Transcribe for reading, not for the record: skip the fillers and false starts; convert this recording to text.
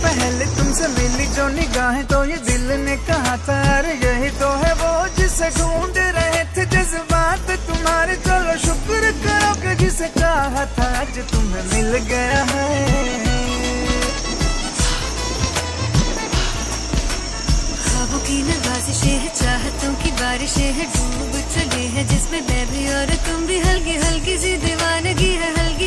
पहले तुमसे मिली जो निगाहें तो ये दिल ने कहा था अरे यही तो है वो जिसे ढूंढ रहे थे जज्बात तुम्हारे। चलो शुक्र करो कि जिसे चाहा था आज तुम्हें मिल गया है। ख्वाबों की नवाज़िशें हैं, चाहतों की बारिशें हैं, डूब चले हैं जिसमें मैं भी और तुम भी। हल्की हल्की सी दीवानगी है, हल्की